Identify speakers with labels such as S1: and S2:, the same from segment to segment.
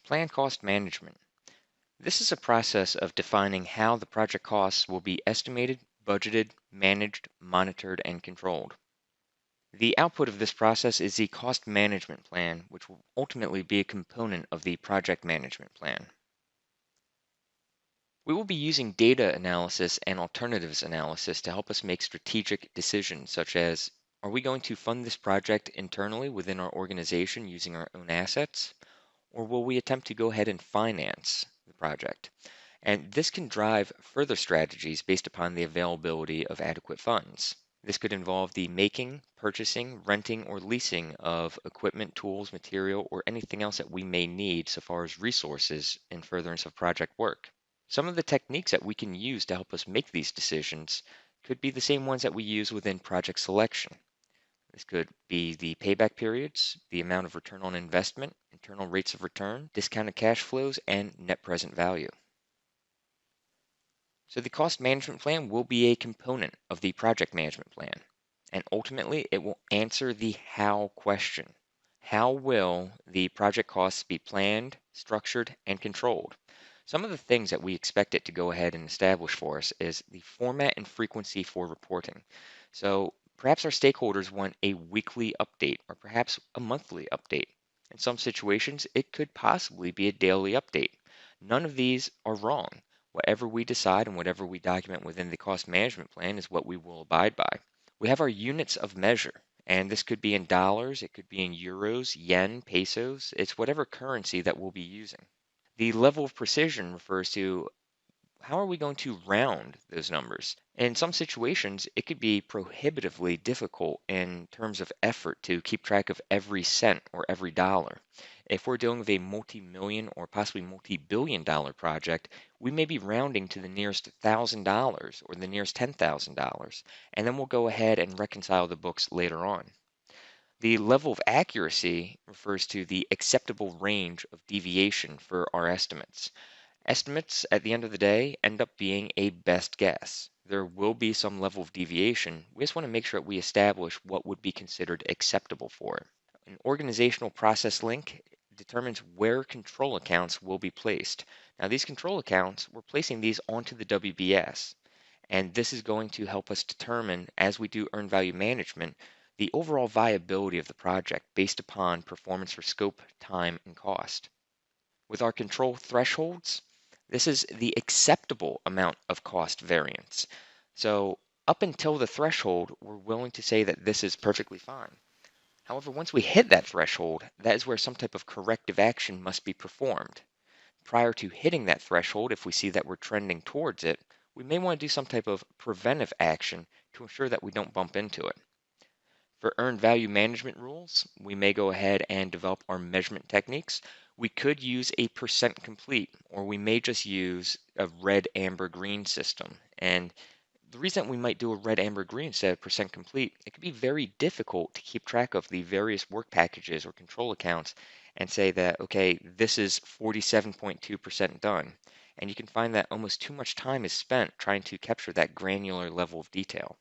S1: Plan cost management. This is a process of defining how the project costs will be estimated, budgeted, managed, monitored, and controlled. The output of this process is the cost management plan, which will ultimately be a component of the project management plan. We will be using data analysis and alternatives analysis to help us make strategic decisions, such as, are we going to fund this project internally within our organization using our own assets, or will we attempt to go ahead and finance the project? And this can drive further strategies based upon the availability of adequate funds. This could involve the making, purchasing, renting, or leasing of equipment, tools, material, or anything else that we may need so far as resources in furtherance of project work. Some of the techniques that we can use to help us make these decisions could be the same ones that we use within project selection. This could be the payback periods, the amount of return on investment, internal rates of return, discounted cash flows, and net present value. So the cost management plan will be a component of the project management plan. And ultimately, it will answer the how question. How will the project costs be planned, structured, and controlled? Some of the things that we expect it to go ahead and establish for us is the format and frequency for reporting. So perhaps our stakeholders want a weekly update or perhaps a monthly update. In some situations, it could possibly be a daily update. None of these are wrong. Whatever we decide and whatever we document within the cost management plan is what we will abide by. We have our units of measure, and this could be in dollars, it could be in euros, yen, pesos, it's whatever currency that we'll be using. The level of precision refers to how are we going to round those numbers? In some situations, it could be prohibitively difficult in terms of effort to keep track of every cent or every dollar. If we're dealing with a multi-million or possibly multi-billion dollar project, we may be rounding to the nearest $1,000 or the nearest $10,000, and then we'll go ahead and reconcile the books later on. The level of accuracy refers to the acceptable range of deviation for our estimates. Estimates, at the end of the day, end up being a best guess. There will be some level of deviation. We just want to make sure that we establish what would be considered acceptable for it. An organizational process link determines where control accounts will be placed. Now, these control accounts, we're placing these onto the WBS, and this is going to help us determine, as we do earned value management, the overall viability of the project based upon performance for scope, time, and cost. With our control thresholds, this is the acceptable amount of cost variance. So up until the threshold, we're willing to say that this is perfectly fine. However, once we hit that threshold, that is where some type of corrective action must be performed. Prior to hitting that threshold, if we see that we're trending towards it, we may want to do some type of preventive action to ensure that we don't bump into it. For earned value management rules, we may go ahead and develop our measurement techniques. We could use a percent complete, or we may just use a red, amber, green system. And the reason we might do a red, amber, green instead of percent complete, it could be very difficult to keep track of the various work packages or control accounts and say that, okay, this is 47.2% done. And you can find that almost too much time is spent trying to capture that granular level of detail.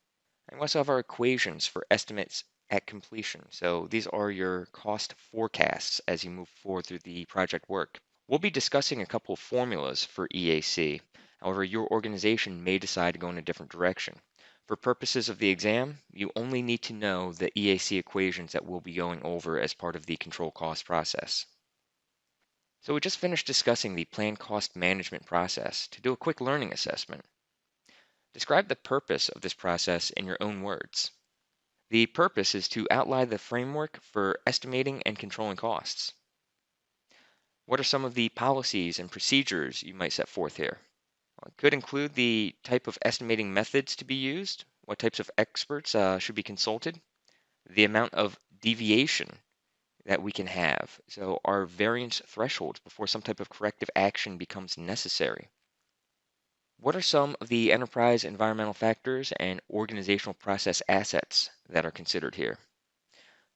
S1: And we also have our equations for estimates at completion. So these are your cost forecasts as you move forward through the project work. We'll be discussing a couple of formulas for EAC. However, your organization may decide to go in a different direction. For purposes of the exam, you only need to know the EAC equations that we'll be going over as part of the control cost process. So we just finished discussing the plan cost management process. To do a quick learning assessment, describe the purpose of this process in your own words. The purpose is to outline the framework for estimating and controlling costs. What are some of the policies and procedures you might set forth here? Well, it could include the type of estimating methods to be used, what types of experts should be consulted, the amount of deviation that we can have, so our variance thresholds before some type of corrective action becomes necessary. What are some of the enterprise environmental factors and organizational process assets that are considered here?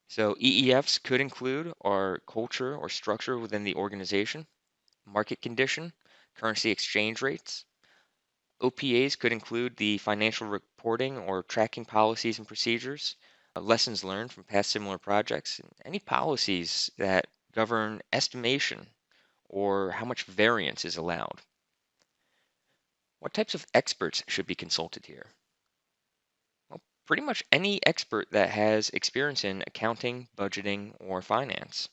S1: So EEFs could include our culture or structure within the organization, market condition, currency exchange rates. OPAs could include the financial reporting or tracking policies and procedures, lessons learned from past similar projects, and any policies that govern estimation or how much variance is allowed? What types of experts should be consulted here? Well, pretty much any expert that has experience in accounting, budgeting, or finance.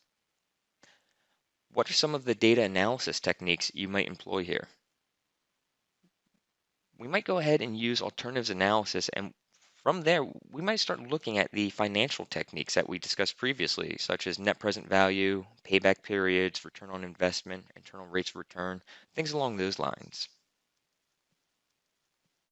S1: What are some of the data analysis techniques you might employ here? We might go ahead and use alternatives analysis, and from there, we might start looking at the financial techniques that we discussed previously, such as net present value, payback periods, return on investment, internal rates of return, things along those lines.